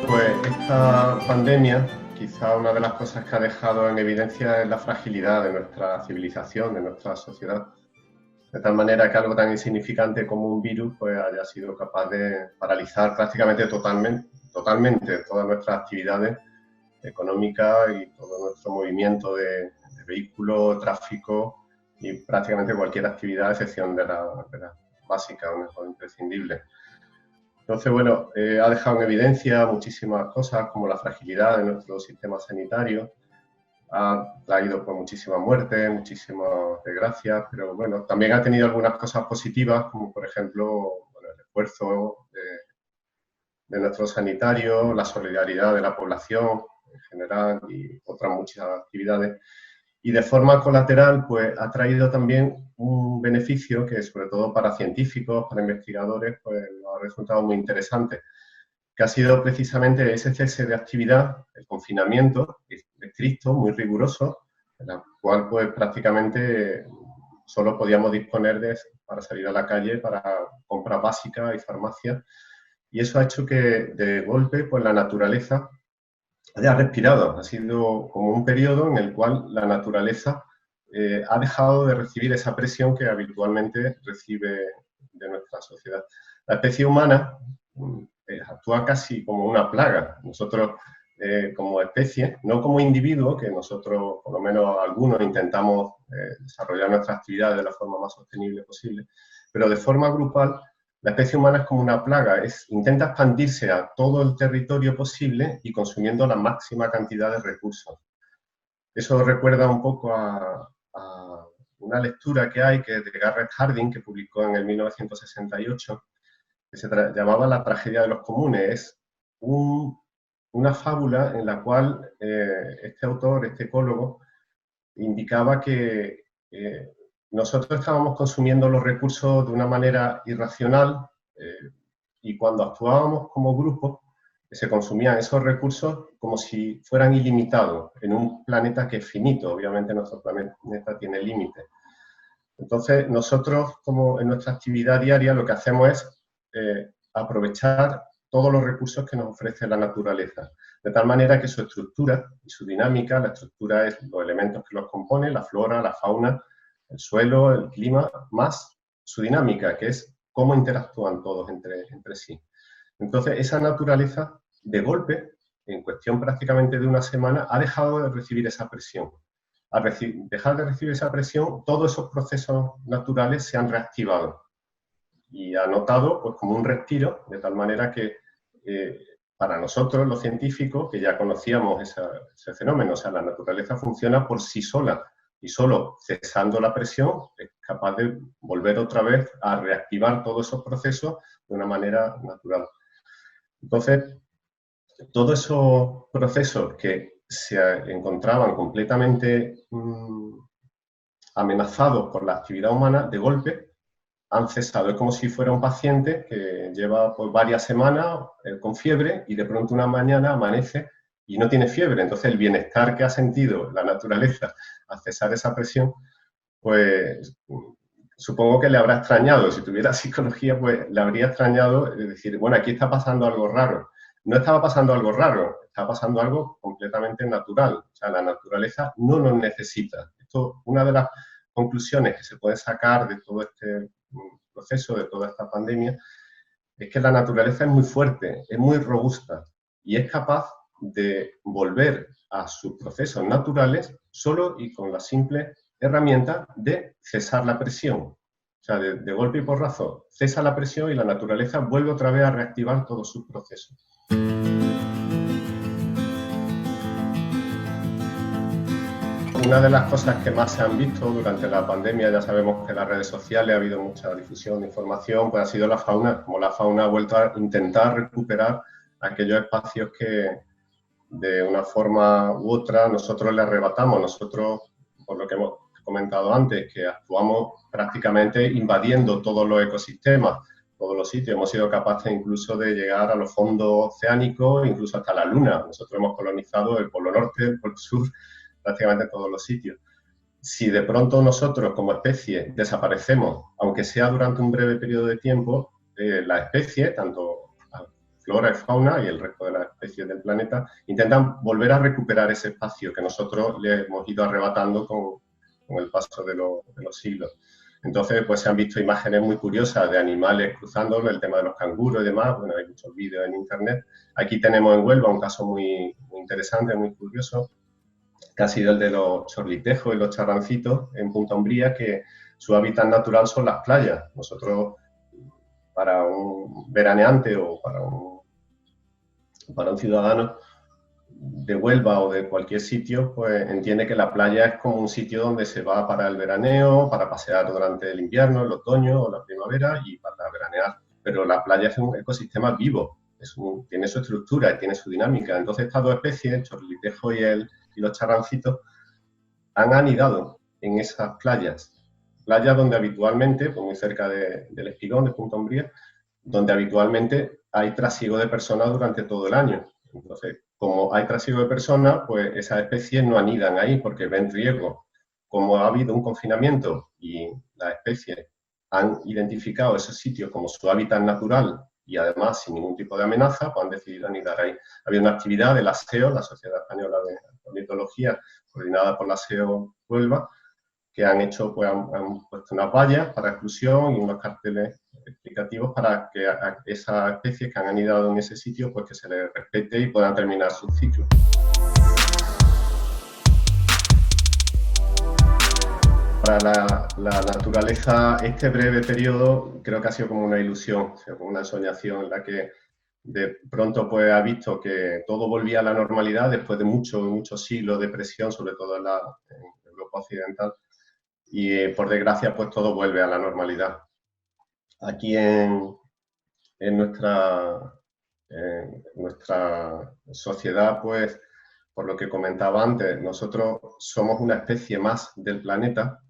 Pues esta pandemia, quizá una de las cosas que ha dejado en evidencia es la fragilidad de nuestra civilización, de nuestra sociedad. De tal manera que algo tan insignificante como un virus pues haya sido capaz de paralizar prácticamente totalmente todas nuestras actividades económicas y todo nuestro movimiento de vehículos, tráfico y prácticamente cualquier actividad, a excepción de la básica o imprescindible. Entonces, bueno, ha dejado en evidencia muchísimas cosas como la fragilidad de nuestro sistema sanitario, ha traído pues, muchísimas muertes, muchísimas desgracias, pero bueno, también ha tenido algunas cosas positivas, como por ejemplo bueno, el esfuerzo de nuestros sanitarios, la solidaridad de la población en general y otras muchas actividades. Y de forma colateral, pues ha traído también un beneficio que, sobre todo para científicos, para investigadores, pues nos ha resultado muy interesante, que ha sido precisamente ese cese de actividad, el confinamiento estricto, muy riguroso, en la cual pues prácticamente solo podíamos disponer para salir a la calle para compras básicas y farmacias, y eso ha hecho que de golpe pues la naturaleza haya respirado. Ha sido como un periodo en el cual la naturaleza ha dejado de recibir esa presión que habitualmente recibe de nuestra sociedad. La especie humana actúa casi como una plaga. Nosotros, como especie, no como individuo, que nosotros, por lo menos algunos, intentamos desarrollar nuestra actividad de la forma más sostenible posible, pero de forma grupal, la especie humana es como una plaga, intenta expandirse a todo el territorio posible y consumiendo la máxima cantidad de recursos. Eso recuerda un poco a una lectura que hay, que es de Garrett Hardin, que publicó en el 1968, que se llamaba La tragedia de los comunes. Es una fábula en la cual este autor, este ecólogo, indicaba que nosotros estábamos consumiendo los recursos de una manera irracional y cuando actuábamos como grupo se consumían esos recursos como si fueran ilimitados en un planeta que es finito. Obviamente nuestro planeta tiene límites. Entonces nosotros como en nuestra actividad diaria lo que hacemos es aprovechar todos los recursos que nos ofrece la naturaleza, de tal manera que su estructura y su dinámica, la estructura es los elementos que los componen, la flora, la fauna, el suelo, el clima, más su dinámica, que es cómo interactúan todos entre sí. Entonces, esa naturaleza, de golpe, en cuestión prácticamente de una semana, ha dejado de recibir esa presión. Al dejar de recibir esa presión, todos esos procesos naturales se han reactivado y ha notado pues, como un respiro, de tal manera que para nosotros, los científicos, que ya conocíamos ese fenómeno, o sea, la naturaleza funciona por sí sola y solo cesando la presión es capaz de volver otra vez a reactivar todos esos procesos de una manera natural. Entonces, todos esos procesos que se encontraban completamente amenazados por la actividad humana, de golpe han cesado. Es como si fuera un paciente que lleva pues, varias semanas con fiebre y de pronto una mañana amanece y no tiene fiebre. Entonces el bienestar que ha sentido la naturaleza al cesar esa presión, pues supongo que le habrá extrañado. Si tuviera psicología, pues le habría extrañado decir, bueno, aquí está pasando algo raro. No estaba pasando algo raro, estaba pasando algo completamente natural. O sea, la naturaleza no nos necesita. Esto, una de las conclusiones que se puede sacar de todo este proceso, de toda esta pandemia, es que la naturaleza es muy fuerte, es muy robusta y es capaz de volver a sus procesos naturales solo y con la simple herramienta de cesar la presión. O sea, de golpe y porrazo, cesa la presión y la naturaleza vuelve otra vez a reactivar todos sus procesos. Una de las cosas que más se han visto durante la pandemia, ya sabemos que en las redes sociales ha habido mucha difusión de información, pues ha sido la fauna, como la fauna ha vuelto a intentar recuperar aquellos espacios que de una forma u otra nosotros le arrebatamos. Nosotros, por lo que hemos comentado antes, que actuamos prácticamente invadiendo todos los ecosistemas, todos los sitios. Hemos sido capaces incluso de llegar a los fondos oceánicos, incluso hasta la Luna. Nosotros hemos colonizado el Polo Norte, el Polo Sur, prácticamente en todos los sitios. Si de pronto nosotros como especie desaparecemos, aunque sea durante un breve periodo de tiempo, la especie, tanto flora y fauna y el resto de las especies del planeta, intentan volver a recuperar ese espacio que nosotros le hemos ido arrebatando con el paso de los siglos. Entonces, pues se han visto imágenes muy curiosas de animales cruzando, el tema de los canguros y demás. Bueno, hay muchos vídeos en internet. Aquí tenemos en Huelva un caso muy interesante, muy curioso, que ha sido el de los chorlitejos y los charrancitos en Punta Umbría, que su hábitat natural son las playas. Nosotros, para un veraneante o para un ciudadano de Huelva o de cualquier sitio, pues entiende que la playa es como un sitio donde se va para el veraneo, para pasear durante el invierno, el otoño o la primavera y para veranear. Pero la playa es un ecosistema vivo, tiene su estructura y tiene su dinámica. Entonces estas dos especies, el chorlitejo y los charrancitos, han anidado en esas playas donde habitualmente, pues muy cerca del Espigón, de Punta Umbría, donde habitualmente hay trasiego de personas durante todo el año. Entonces, como hay trasiego de personas, pues esas especies no anidan ahí porque ven riesgo. Como ha habido un confinamiento y las especies han identificado esos sitios como su hábitat natural y además sin ningún tipo de amenaza, pues han decidido anidar ahí. Había una actividad de la SEO, la Sociedad Española de Ornitología, coordinada por la SEO Huelva, que han hecho, pues han puesto unas vallas para exclusión y unos carteles explicativos para que a esas especies que han anidado en ese sitio, pues que se les respete y puedan terminar su ciclo. Para la naturaleza, este breve periodo creo que ha sido como una ilusión, o sea, como una ensoñación en la que de pronto pues ha visto que todo volvía a la normalidad después de muchos siglos de presión, sobre todo en Europa Occidental, y por desgracia pues todo vuelve a la normalidad. Aquí en nuestra sociedad, pues, por lo que comentaba antes, nosotros somos una especie más del planeta,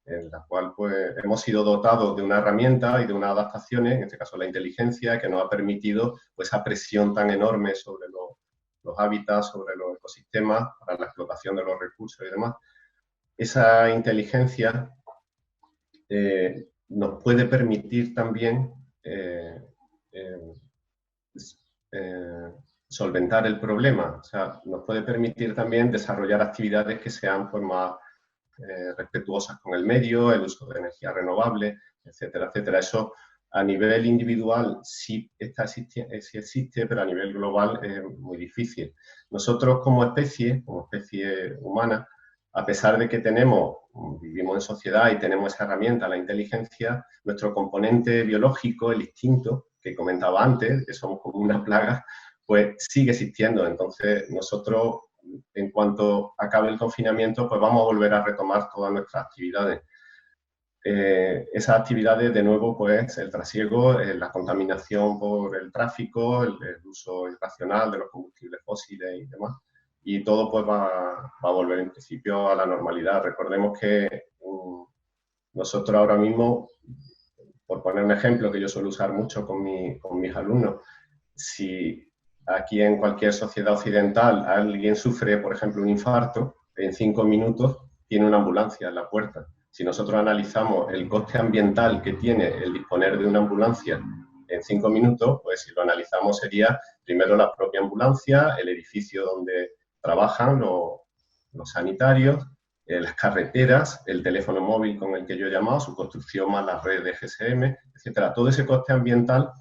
en la cual pues, hemos sido dotados de una herramienta y de unas adaptaciones, en este caso la inteligencia, que nos ha permitido pues, esa presión tan enorme sobre los hábitats, sobre los ecosistemas, para la explotación de los recursos y demás. Esa inteligencia nos puede permitir también solventar el problema. O sea, nos puede permitir también desarrollar actividades que sean pues, más respetuosas con el medio, el uso de energía renovable, etcétera, etcétera. Eso a nivel individual sí existe, pero a nivel global es muy difícil. Nosotros como especie humana, a pesar de que vivimos en sociedad y tenemos esa herramienta, la inteligencia, nuestro componente biológico, el instinto, que comentaba antes, que somos como una plaga, pues sigue existiendo. Entonces, nosotros, en cuanto acabe el confinamiento, pues vamos a volver a retomar todas nuestras actividades. Esas actividades, de nuevo, pues el trasiego, la contaminación por el tráfico, el uso irracional de los combustibles fósiles y demás, y todo pues va a volver en principio a la normalidad. Recordemos que nosotros ahora mismo, por poner un ejemplo que yo suelo usar mucho con mis alumnos, si aquí en cualquier sociedad occidental alguien sufre, por ejemplo, un infarto, en 5 minutos tiene una ambulancia en la puerta. Si nosotros analizamos el coste ambiental que tiene el disponer de una ambulancia en 5 minutos, pues si lo analizamos sería primero la propia ambulancia, el edificio donde trabajan los sanitarios, las carreteras, el teléfono móvil con el que yo he llamado, su construcción más la red de GSM, etcétera. Todo ese coste ambiental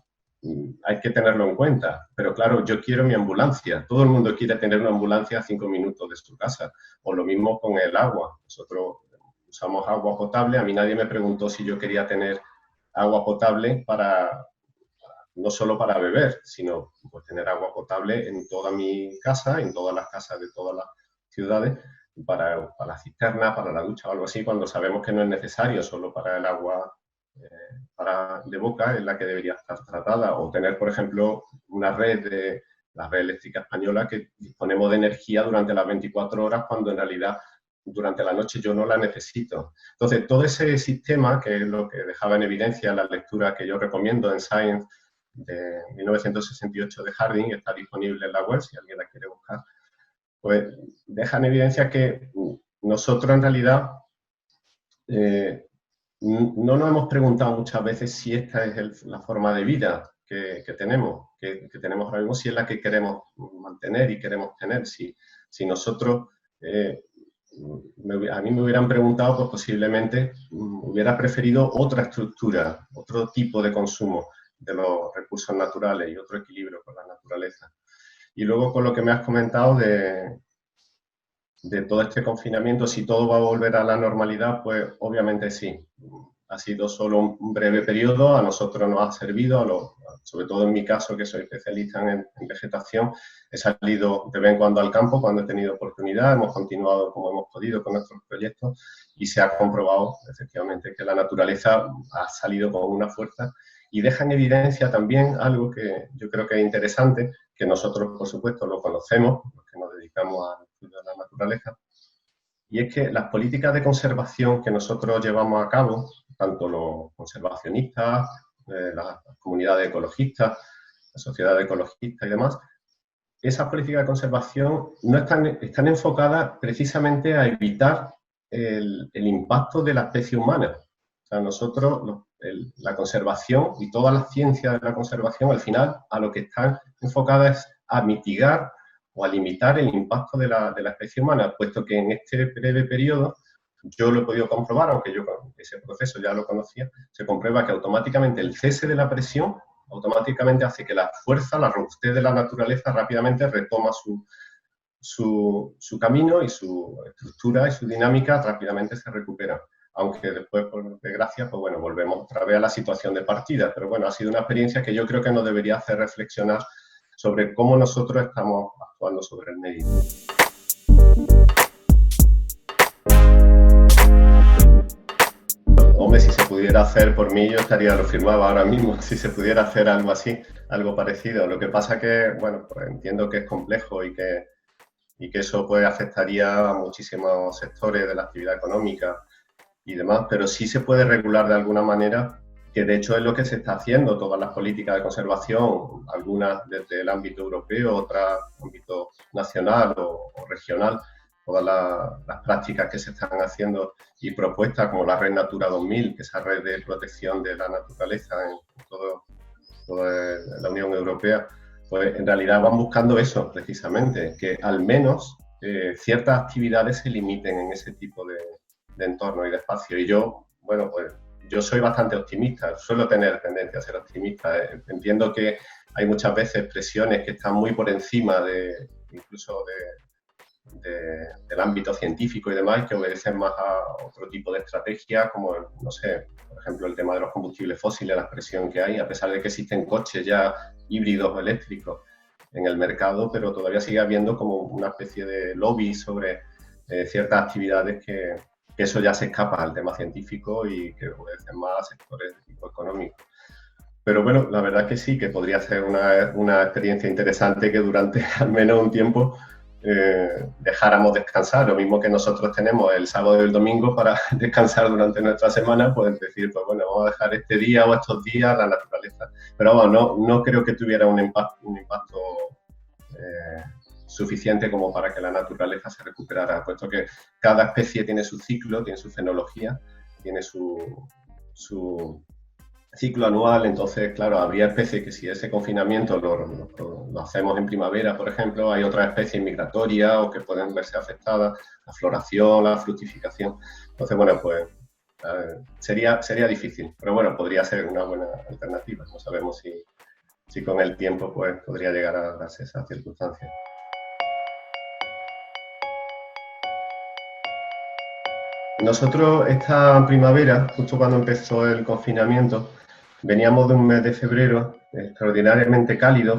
hay que tenerlo en cuenta. Pero claro, yo quiero mi ambulancia. Todo el mundo quiere tener una ambulancia a 5 minutos de su casa. O lo mismo con el agua. Nosotros usamos agua potable. A mí nadie me preguntó si yo quería tener agua potable no solo para beber, sino pues, tener agua potable en toda mi casa, en todas las casas de todas las ciudades, para la cisterna, para la ducha o algo así, cuando sabemos que no es necesario solo para el agua de boca, es la que debería estar tratada. O tener, por ejemplo, la red eléctrica española, que disponemos de energía durante las 24 horas, cuando en realidad durante la noche yo no la necesito. Entonces, todo ese sistema, que es lo que dejaba en evidencia la lectura que yo recomiendo en Science, de 1968 de Harding, está disponible en la web si alguien la quiere buscar, pues deja en evidencia que nosotros en realidad no nos hemos preguntado muchas veces si esta es la forma de vida. que tenemos, que tenemos ahora mismo, si es la que queremos mantener y queremos tener. Si nosotros, a mí me hubieran preguntado, pues posiblemente hubiera preferido otra estructura, otro tipo de consumo de los recursos naturales y otro equilibrio con la naturaleza. Y luego con lo que me has comentado de todo este confinamiento, si todo va a volver a la normalidad, pues obviamente sí. Ha sido solo un breve periodo, a nosotros nos ha servido, sobre todo en mi caso, que soy especialista en vegetación, he salido de vez en cuando al campo cuando he tenido oportunidad, hemos continuado como hemos podido con nuestros proyectos y se ha comprobado efectivamente que la naturaleza ha salido con una fuerza y deja en evidencia también algo que yo creo que es interesante, que nosotros por supuesto lo conocemos, los que nos dedicamos al estudio de la naturaleza, y es que las políticas de conservación que nosotros llevamos a cabo, tanto los conservacionistas, las comunidades ecologistas, la sociedad ecologista y demás, esas políticas de conservación no están enfocadas precisamente a evitar el impacto de la especie humana. O sea, nosotros, la conservación y todas las ciencias de la conservación, al final, a lo que están enfocadas es a mitigar o a limitar el impacto de la especie humana, puesto que en este breve periodo, yo lo he podido comprobar, aunque yo ese proceso ya lo conocía, se comprueba que automáticamente el cese de la presión automáticamente hace que la fuerza, la robustez de la naturaleza rápidamente retoma su camino y su estructura y su dinámica rápidamente se recupera. Aunque después, por desgracia, pues bueno, volvemos otra vez a la situación de partida. Pero bueno, ha sido una experiencia que yo creo que nos debería hacer reflexionar sobre cómo nosotros estamos actuando sobre el medio. Hombre, si se pudiera hacer por mí, yo lo firmaba ahora mismo, si se pudiera hacer algo así, algo parecido. Lo que pasa que, bueno, pues entiendo que es complejo y que eso pues afectaría a muchísimos sectores de la actividad económica y demás, pero sí se puede regular de alguna manera, que de hecho es lo que se está haciendo, todas las políticas de conservación, algunas desde el ámbito europeo, otras ámbito nacional o regional, todas las prácticas que se están haciendo y propuestas como la Red Natura 2000, que es esa red de protección de la naturaleza en toda la Unión Europea, pues en realidad van buscando eso precisamente, que al menos ciertas actividades se limiten en ese tipo de entorno y de espacio. Y yo, bueno, pues yo soy bastante optimista, suelo tener tendencia a ser optimista. Entiendo que hay muchas veces presiones que están muy por encima incluso del ámbito científico y demás, que obedecen más a otro tipo de estrategia, como, no sé, por ejemplo, el tema de los combustibles fósiles, la presión que hay, a pesar de que existen coches ya híbridos o eléctricos en el mercado, pero todavía sigue habiendo como una especie de lobby sobre ciertas actividades que eso ya se escapa al tema científico y que obedecen más a sectores de tipo económico. Pero bueno, la verdad es que sí, que podría ser una experiencia interesante que durante al menos un tiempo dejáramos descansar, lo mismo que nosotros tenemos el sábado y el domingo para descansar durante nuestra semana, pues decir, pues bueno, vamos a dejar este día o estos días la naturaleza. Pero vamos, no creo que tuviera un impacto suficiente como para que la naturaleza se recuperara, puesto que cada especie tiene su ciclo, tiene su fenología, tiene su ciclo anual, entonces, claro, habría especies que si ese confinamiento lo hacemos en primavera, por ejemplo, hay otras especies migratorias o que pueden verse afectadas, la floración, la fructificación. Entonces, bueno, pues sería difícil, pero bueno, podría ser una buena alternativa. No sabemos si con el tiempo pues podría llegar a darse esa circunstancia. Nosotros esta primavera, justo cuando empezó el confinamiento, veníamos de un mes de febrero extraordinariamente cálido,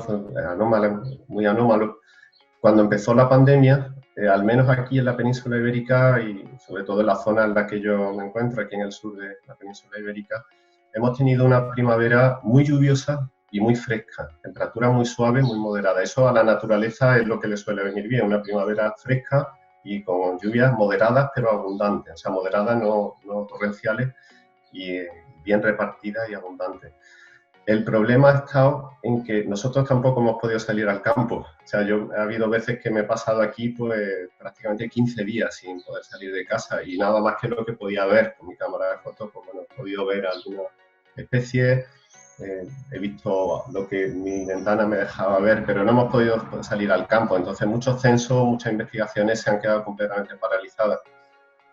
muy anómalo. Cuando empezó la pandemia, al menos aquí en la península ibérica y sobre todo en la zona en la que yo me encuentro, aquí en el sur de la península ibérica, hemos tenido una primavera muy lluviosa y muy fresca, temperatura muy suave, muy moderada. Eso a la naturaleza es lo que le suele venir bien, una primavera fresca y con lluvias moderadas pero abundantes, o sea, moderadas, no torrenciales, y bien repartidas y abundantes. El problema ha estado en que nosotros tampoco hemos podido salir al campo. O sea, ha habido veces que me he pasado aquí pues prácticamente 15 días sin poder salir de casa y nada más que lo que podía ver con mi cámara de fotos, pues bueno, he podido ver algunas especies, he visto lo que mi ventana me dejaba ver, pero no hemos podido salir al campo. Entonces, muchos censos, muchas investigaciones se han quedado completamente paralizadas.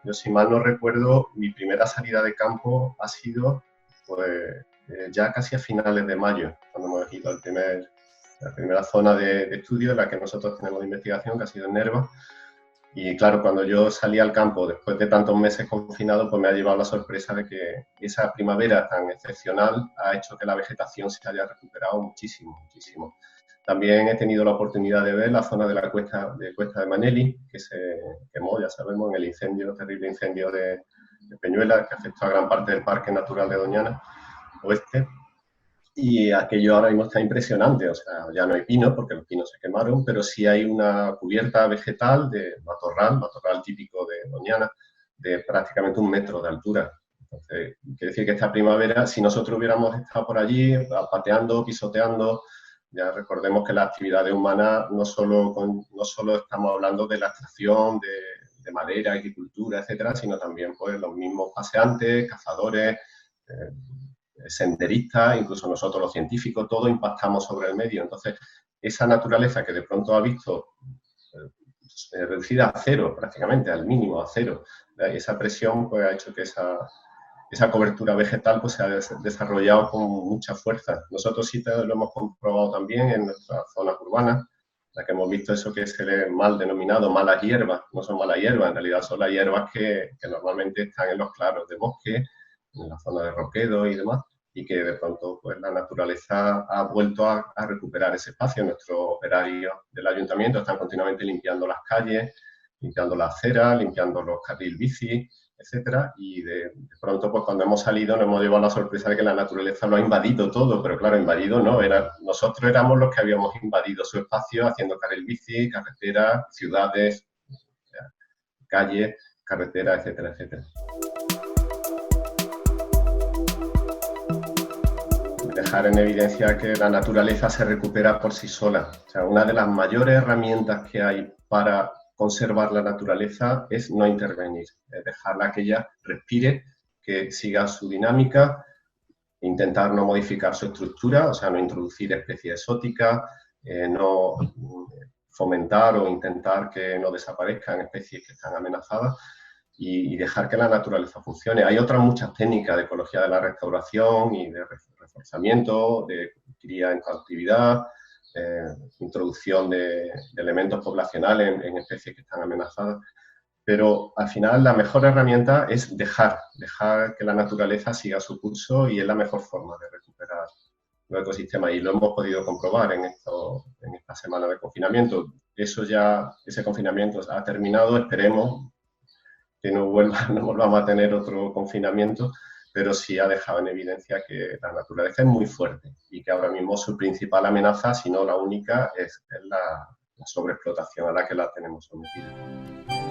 Yo, si mal no recuerdo, mi primera salida de campo ha sido pues, ya casi a finales de mayo, cuando hemos ido la primera zona de estudio en la que nosotros tenemos de investigación, que ha sido en Nerva. Y claro, cuando yo salí al campo después de tantos meses confinado, pues me ha llevado la sorpresa de que esa primavera tan excepcional ha hecho que la vegetación se haya recuperado muchísimo, muchísimo. También he tenido la oportunidad de ver la zona de la Cuesta de Maneli, que se quemó, ya sabemos, en el incendio, terrible incendio de Peñuela, que afectó a gran parte del Parque Natural de Doñana Oeste. Y aquello ahora mismo está impresionante, o sea, ya no hay pinos porque los pinos se quemaron, pero sí hay una cubierta vegetal de matorral típico de Doñana, de prácticamente 1 metro de altura. Entonces, quiere decir que esta primavera, si nosotros hubiéramos estado por allí pateando, pisoteando, ya recordemos que las actividades humanas no solo estamos hablando de la extracción de madera, agricultura, etcétera, sino también pues los mismos paseantes, cazadores, senderistas, incluso nosotros los científicos, todos impactamos sobre el medio. Entonces, esa naturaleza que de pronto ha visto reducida a cero, prácticamente, al mínimo, a cero, esa presión pues, ha hecho que esa cobertura vegetal pues, se ha desarrollado con mucha fuerza. Nosotros sí lo hemos comprobado también en nuestras zonas urbanas, en la que hemos visto eso que se le mal denominado malas hierbas. No son malas hierbas, en realidad son las hierbas que normalmente están en los claros de bosque, en la zona de roquedo y demás, y que de pronto pues, la naturaleza ha vuelto a recuperar ese espacio. Nuestros operarios del ayuntamiento están continuamente limpiando las calles, limpiando la acera, limpiando los carriles bici, etcétera, y de pronto pues cuando hemos salido nos hemos llevado la sorpresa de que la naturaleza lo ha invadido todo, pero claro, invadido no, nosotros éramos los que habíamos invadido su espacio haciendo carril bici, carreteras, ciudades, calles, carreteras, etcétera, etcétera. Dejar en evidencia que la naturaleza se recupera por sí sola. O sea, una de las mayores herramientas que hay para conservar la naturaleza es no intervenir, es dejarla que ella respire, que siga su dinámica, intentar no modificar su estructura, o sea, no introducir especies exóticas, no fomentar o intentar que no desaparezcan especies que están amenazadas y dejar que la naturaleza funcione. Hay otras muchas técnicas de ecología de la restauración y de reforzamiento, de cría en cautividad, introducción de elementos poblacionales en especies que están amenazadas, pero al final la mejor herramienta es dejar que la naturaleza siga su curso y es la mejor forma de recuperar los ecosistemas y lo hemos podido comprobar en esta semana de confinamiento. Ese confinamiento ha terminado, esperemos que no volvamos a tener otro confinamiento, pero sí ha dejado en evidencia que la naturaleza es muy fuerte y que ahora mismo su principal amenaza, si no la única, es la sobreexplotación a la que la tenemos sometida.